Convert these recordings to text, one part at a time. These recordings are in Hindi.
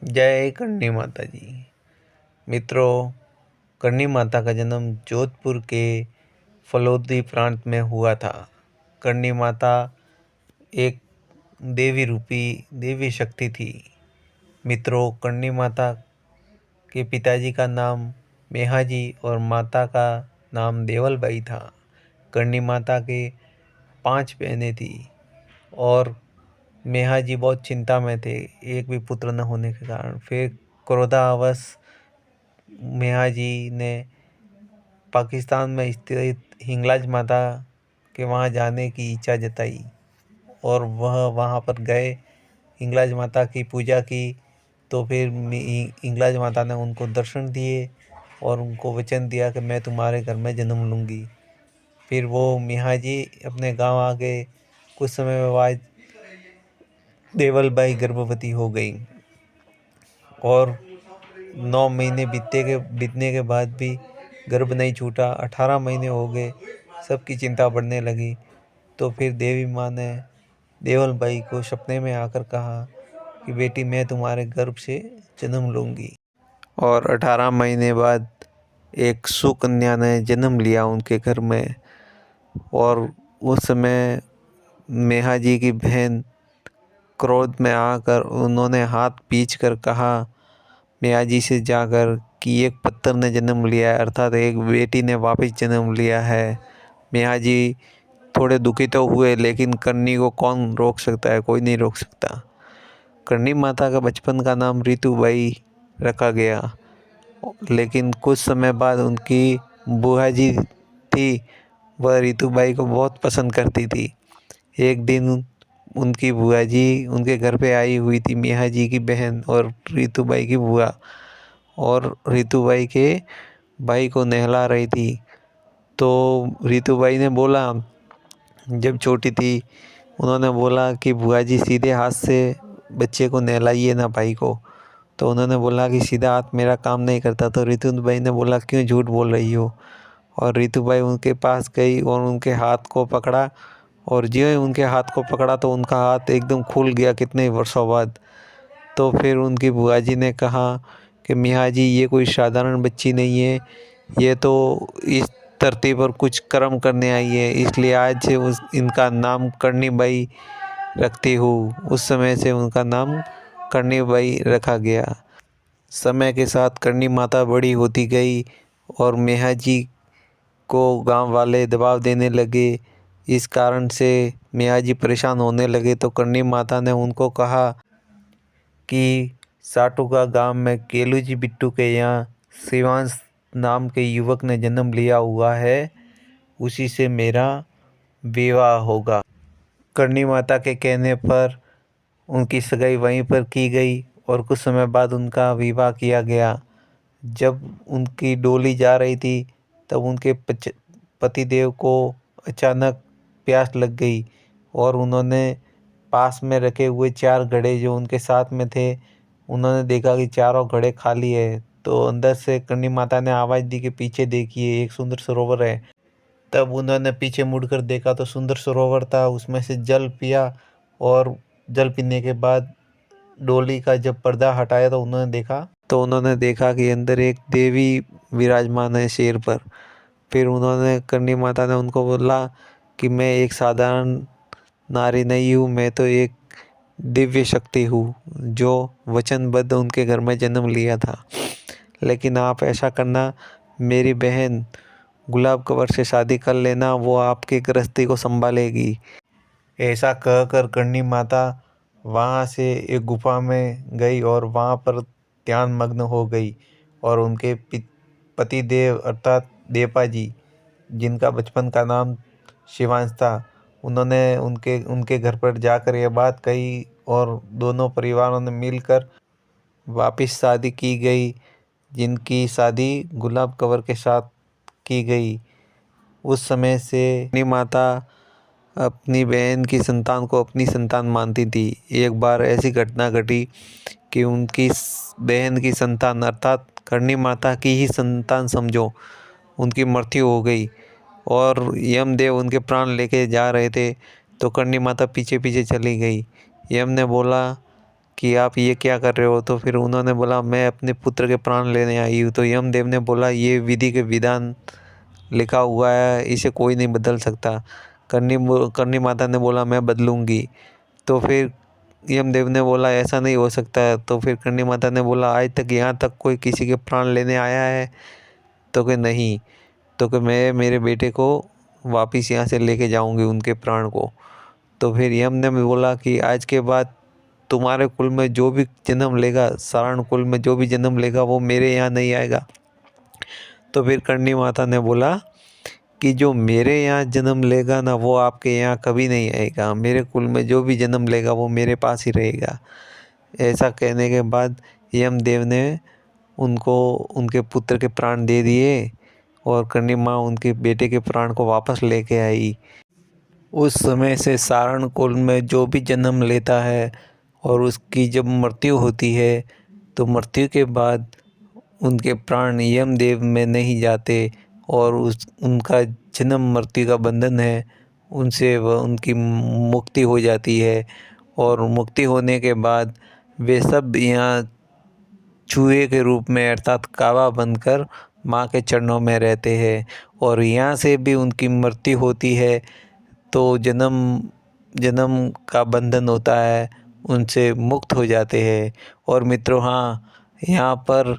जय करणी माता जी। मित्रों, करणी माता का जन्म जोधपुर के फलोदी प्रांत में हुआ था। करणी माता एक देवी रूपी देवी शक्ति थी। मित्रों, करणी माता के पिताजी का नाम मेहाजी और माता का नाम देवलबाई था। करणी माता के 5 बहनें थी और मेहाजी बहुत चिंता में थे, एक भी पुत्र न होने के कारण। फिर क्रोधावश मेहाजी ने पाकिस्तान में स्थित हिंगलाज माता के वहाँ जाने की इच्छा जताई और वह वहाँ पर गए, हिंगलाज माता की पूजा की। तो फिर हिंगलाज माता ने उनको दर्शन दिए और उनको वचन दिया कि मैं तुम्हारे घर में जन्म लूँगी। फिर वो मेहाजी अपने गांव आ गए। कुछ समय बाद देवलबाई गर्भवती हो गई और 9 महीने बीतने के बाद भी गर्भ नहीं छूटा। 18 महीने हो गए, सबकी चिंता बढ़ने लगी। तो फिर देवी माँ ने देवलबाई को सपने में आकर कहा कि बेटी, मैं तुम्हारे गर्भ से जन्म लूँगी। और 18 महीने बाद एक सुकन्या ने जन्म लिया उनके घर में। और उस समय मेहाजी की बहन क्रोध में आकर उन्होंने हाथ पीच कर कहा मेहाजी से जाकर कि एक पत्थर ने जन्म लिया है, अर्थात एक बेटी ने वापस जन्म लिया है। मेहाजी थोड़े दुखी तो हुए, लेकिन करनी को कौन रोक सकता है, कोई नहीं रोक सकता। करणी माता का बचपन का नाम रितुबाई रखा गया, लेकिन कुछ समय बाद उनकी बुआ जी थी, वह रितुबाई को बहुत पसंद करती थी। एक दिन उनकी बुआ जी उनके घर पे आई हुई थी, मेहाजी की बहन और रितुबाई की बुआ, और रितुबाई के भाई को नहला रही थी। तो रितुबाई ने बोला, जब छोटी थी, उन्होंने बोला कि बुआ जी सीधे हाथ से बच्चे को नहलाइए ना भाई को। तो उन्होंने बोला कि सीधा हाथ मेरा काम नहीं करता। तो रितुबाई ने बोला, क्यों झूठ बोल रही हो। और रितुबाई उनके पास गई और उनके हाथ को पकड़ा, और ज्यों ही उनके हाथ को पकड़ा तो उनका हाथ एकदम खुल गया कितने वर्षों बाद। तो फिर उनकी बुआ जी ने कहा कि मियाँ जी, ये कोई साधारण बच्ची नहीं है, ये तो इस धरती पर कुछ कर्म करने आई है, इसलिए आज से इनका नाम करनीबाई रखती हूँ। उस समय से उनका नाम करनीबाई रखा गया। समय के साथ करणी माता बड़ी होती गई और मेहाजी को गांव वाले दबाव देने लगे। इस कारण से मेहाजी परेशान होने लगे। तो करणी माता ने उनको कहा कि साटुका गांव में केलू जी बिट्टू के यहाँ शिवांश नाम के युवक ने जन्म लिया हुआ है, उसी से मेरा विवाह होगा। करणी माता के कहने पर उनकी सगाई वहीं पर की गई और कुछ समय बाद उनका विवाह किया गया। जब उनकी डोली जा रही थी तब उनके पतिदेव को अचानक प्यास लग गई और उन्होंने पास में रखे हुए 4 घड़े जो उनके साथ में थे, उन्होंने देखा कि चारों घड़े खाली है। तो अंदर से करणी माता ने आवाज़ दी कि पीछे देखिए, एक सुंदर सरोवर है। तब उन्होंने पीछे मुड़कर देखा तो सुंदर सरोवर था, उसमें से जल पिया और जल पीने के बाद डोली का जब पर्दा हटाया तो उन्होंने देखा कि अंदर एक देवी विराजमान है शेर पर। फिर उन्होंने करणी माता ने उनको बोला कि मैं एक साधारण नारी नहीं हूँ, मैं तो एक दिव्य शक्ति हूँ जो वचनबद्ध उनके घर में जन्म लिया था। लेकिन आप ऐसा करना, मेरी बहन गुलाब कंवर से शादी कर लेना, वो आपकी गृहस्थी को संभालेगी। ऐसा कहकर करणी माता वहाँ से एक गुफा में गई और वहाँ पर ध्यान मग्न हो गई। और उनके पति देव अर्थात देपा जी, जिनका बचपन का नाम शिवांश था, उन्होंने उनके घर पर जाकर यह बात कही और दोनों परिवारों ने मिलकर वापस शादी की गई, जिनकी शादी गुलाब कंवर के साथ की गई। उस समय से अपनी माता अपनी बहन की संतान को अपनी संतान मानती थी। एक बार ऐसी घटना घटी कि उनकी बहन की संतान अर्थात करणी माता की ही संतान समझो, उनकी मृत्यु हो गई और यमदेव उनके प्राण लेके जा रहे थे। तो करणी माता पीछे पीछे चली गई। यम ने बोला कि आप ये क्या कर रहे हो। तो फिर उन्होंने बोला मैं अपने पुत्र के प्राण लेने आई हूँ। तो यमदेव ने बोला ये विधि के विधान लिखा हुआ है, इसे कोई नहीं बदल सकता। करनी माता ने बोला मैं बदलूंगी। तो फिर यमदेव ने बोला ऐसा नहीं हो सकता है। तो फिर करनी माता ने बोला आज तक यहाँ तक कोई किसी के प्राण लेने आया है। तो कि नहीं। तो कि मैं मेरे बेटे को वापिस यहाँ से लेके जाऊंगी, उनके प्राण को। तो फिर यम ने भी बोला कि आज के बाद तुम्हारे कुल में जो भी जन्म लेगा, सारण कुल में जो भी जन्म लेगा वो मेरे यहाँ नहीं आएगा। तो फिर करणी माता ने बोला कि जो मेरे यहाँ जन्म लेगा ना वो आपके यहाँ कभी नहीं आएगा। मेरे कुल में जो भी जन्म लेगा वो मेरे पास ही रहेगा। ऐसा कहने के बाद यमदेव ने उनको उनके पुत्र के प्राण दे दिए और करणी माँ उनके बेटे के प्राण को वापस लेके आई। उस समय से सारण कुल में जो भी जन्म लेता है और उसकी जब मृत्यु होती है तो मृत्यु के बाद उनके प्राण यमदेव में नहीं जाते और उनका जन्म मृत्यु का बंधन है उनसे वह उनकी मुक्ति हो जाती है। और मुक्ति होने के बाद वे सब यहाँ चूहे के रूप में अर्थात कावा बनकर माँ के चरणों में रहते हैं। और यहाँ से भी उनकी मृत्यु होती है तो जन्म जन्म का बंधन होता है, उनसे मुक्त हो जाते हैं। और मित्रों हाँ, यहाँ पर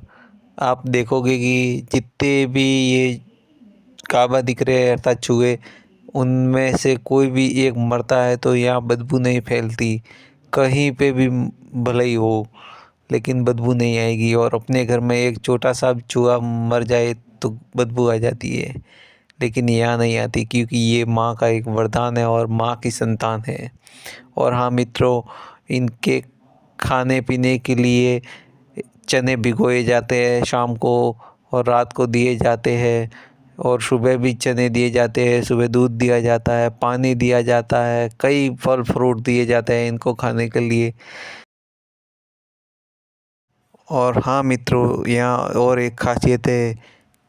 आप देखोगे कि जितने भी ये काबा दिख रहे हैं अर्थात चूहे, उनमें से कोई भी एक मरता है तो यहाँ बदबू नहीं फैलती। कहीं पे भी भले ही हो लेकिन बदबू नहीं आएगी। और अपने घर में एक छोटा सा चूहा मर जाए तो बदबू आ जाती है, लेकिन यहाँ नहीं आती क्योंकि ये माँ का एक वरदान है और माँ की संतान है। और हाँ मित्रों, इनके खाने पीने के लिए चने भिगोए जाते हैं शाम को और रात को दिए जाते हैं। और सुबह भी चने दिए जाते हैं, सुबह दूध दिया जाता है, पानी दिया जाता है, कई फल फ्रूट दिए जाते हैं इनको खाने के लिए। और हाँ मित्रों, यहाँ और एक खासियत है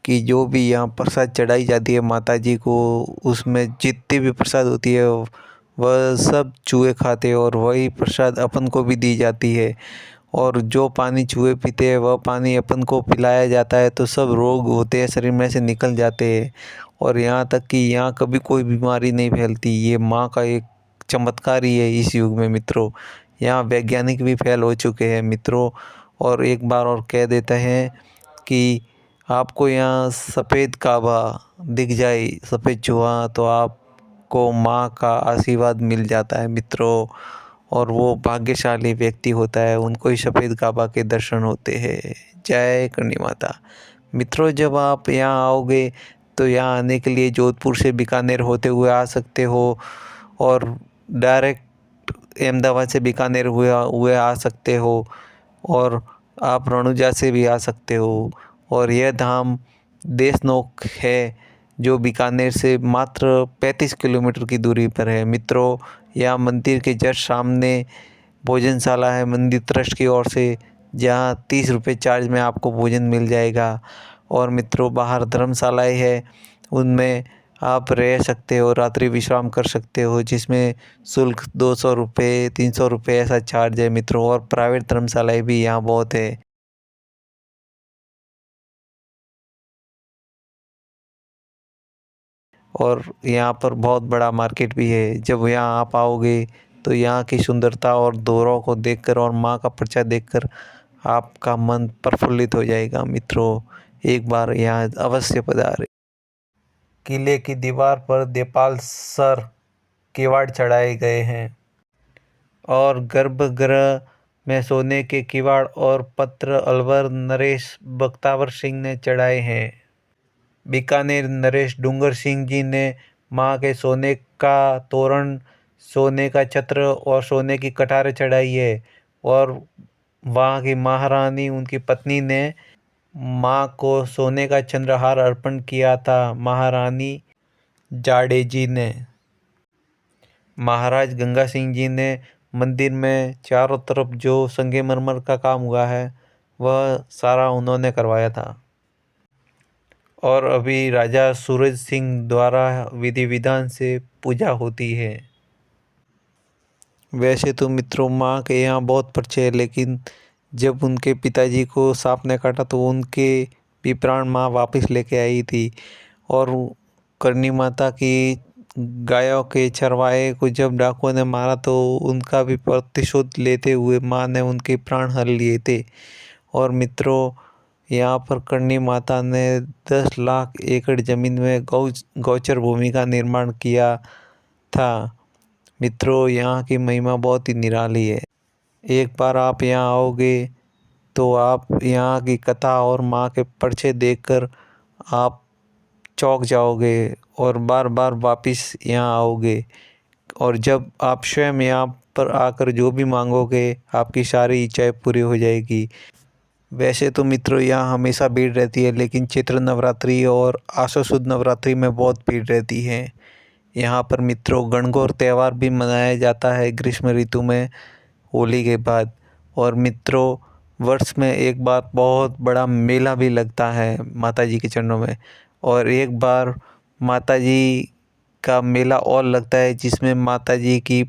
कि जो भी यहाँ प्रसाद चढ़ाई जाती है माता जी को, उसमें जितनी भी प्रसाद होती है वह सब चूहे खाते हैं और वही प्रसाद अपन को भी दी जाती है। और जो पानी चूहे पीते हैं वह पानी अपन को पिलाया जाता है तो सब रोग होते हैं शरीर में से निकल जाते हैं। और यहाँ तक कि यहाँ कभी कोई बीमारी नहीं फैलती। ये माँ का एक चमत्कार ही है इस युग में मित्रों। यहाँ वैज्ञानिक भी फेल हो चुके हैं मित्रों। और एक बार और कह देते हैं कि आपको यहाँ सफ़ेद काबा दिख जाए, सफ़ेद चूहा, तो आपको माँ का आशीर्वाद मिल जाता है मित्रों। और वो भाग्यशाली व्यक्ति होता है, उनको ही सफ़ेद काबा के दर्शन होते हैं। जय करणी माता। मित्रों जब आप यहाँ आओगे तो यहाँ आने के लिए जोधपुर से बीकानेर होते हुए आ सकते हो और डायरेक्ट अहमदाबाद से बीकानेर हुए आ सकते हो। और आप रणुजा से भी आ सकते हो। और यह धाम देशनोक है जो बीकानेर से मात्र 35 किलोमीटर की दूरी पर है मित्रों। यह मंदिर के जस्ट सामने भोजनशाला है मंदिर ट्रस्ट की ओर से, जहाँ 30 रुपये चार्ज में आपको भोजन मिल जाएगा। और मित्रों बाहर धर्मशालाएँ है, उनमें आप रह सकते हो, रात्रि विश्राम कर सकते हो, जिसमें शुल्क 200 रुपये 300 रुपये ऐसा चार्ज है मित्रों। और प्राइवेट धर्मशालाएँ भी यहाँ बहुत है। और यहाँ पर बहुत बड़ा मार्केट भी है। जब यहाँ आप आओगे तो यहाँ की सुंदरता और दौरों को देखकर और माँ का पर्चा देखकर आपका मन प्रफुल्लित हो जाएगा मित्रों। एक बार यहाँ अवश्य पधारें। किले की दीवार पर देपाल सर किवाड़ चढ़ाए गए हैं और गर्भगृह में सोने के किवाड़ और पत्र अलवर नरेश बख्तावर सिंह ने चढ़ाए हैं। बीकानेर नरेश डूंगर सिंह जी ने माँ के सोने का तोरण, सोने का छत्र और सोने की कटारें चढ़ाई है। और वहाँ की महारानी उनकी पत्नी ने माँ को सोने का चंद्रहार अर्पण किया था। महारानी जाडेजी ने, महाराज गंगा सिंह जी ने मंदिर में चारों तरफ जो संगमरमर का काम हुआ है वह सारा उन्होंने करवाया था। और अभी राजा सूरज सिंह द्वारा विधि विधान से पूजा होती है। वैसे तो मित्रों माँ के यहाँ बहुत परिचय है, लेकिन जब उनके पिताजी को सांप ने काटा तो उनके भी प्राण माँ वापस लेके आई थी। और करनी माता की गायों के चरवाहे को जब डाकुओं ने मारा तो उनका भी प्रतिशोध लेते हुए माँ ने उनके प्राण हर लिए थे। और मित्रों यहाँ पर करनी माता ने 10 लाख एकड़ ज़मीन में गौचर भूमि का निर्माण किया था। मित्रों यहाँ की महिमा बहुत ही निराली है। एक बार आप यहाँ आओगे तो आप यहाँ की कथा और माँ के परिचय देखकर आप चौंक जाओगे और बार बार वापस यहाँ आओगे। और जब आप स्वयं यहाँ पर आकर जो भी मांगोगे आपकी सारी इच्छाएं पूरी हो जाएगी। वैसे तो मित्रों यहाँ हमेशा भीड़ रहती है, लेकिन चैत्र नवरात्रि और आसो सुद नवरात्रि में बहुत भीड़ रहती है। यहाँ पर मित्रों गणगौर त्यौहार भी मनाया जाता है ग्रीष्म ऋतु में होली के बाद। और मित्रों वर्ष में एक बार बहुत बड़ा मेला भी लगता है माता जी के चरणों में। और एक बार माता जी का मेला और लगता है जिसमें माता जी की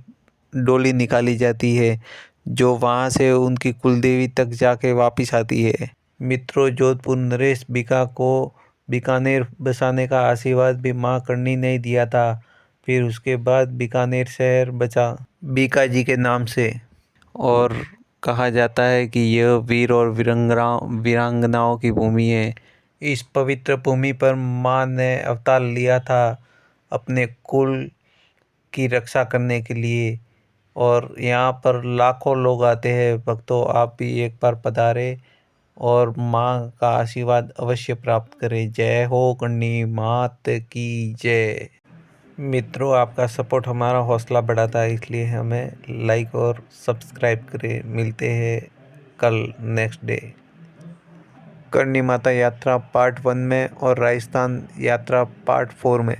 डोली निकाली जाती है, जो वहाँ से उनकी कुलदेवी तक जाके वापस आती है। मित्रों जोधपुर नरेश बिका को बीकानेर बसाने का आशीर्वाद भी माँ करनी ने दिया था। फिर उसके बाद बीकानेर शहर बचा बीका जी के नाम से। और कहा जाता है कि यह वीर और वीरांगनाओं की भूमि है। इस पवित्र भूमि पर माँ ने अवतार लिया था अपने कुल की रक्षा करने के लिए। और यहाँ पर लाखों लोग आते हैं भक्तों, आप भी एक बार पधारें और माँ का आशीर्वाद अवश्य प्राप्त करें। जय हो करनी मात की जय। मित्रों आपका सपोर्ट हमारा हौसला बढ़ाता है, इसलिए हमें लाइक और सब्सक्राइब करें। मिलते हैं कल नेक्स्ट डे करनी माता यात्रा पार्ट 1 में और राजस्थान यात्रा पार्ट 4 में।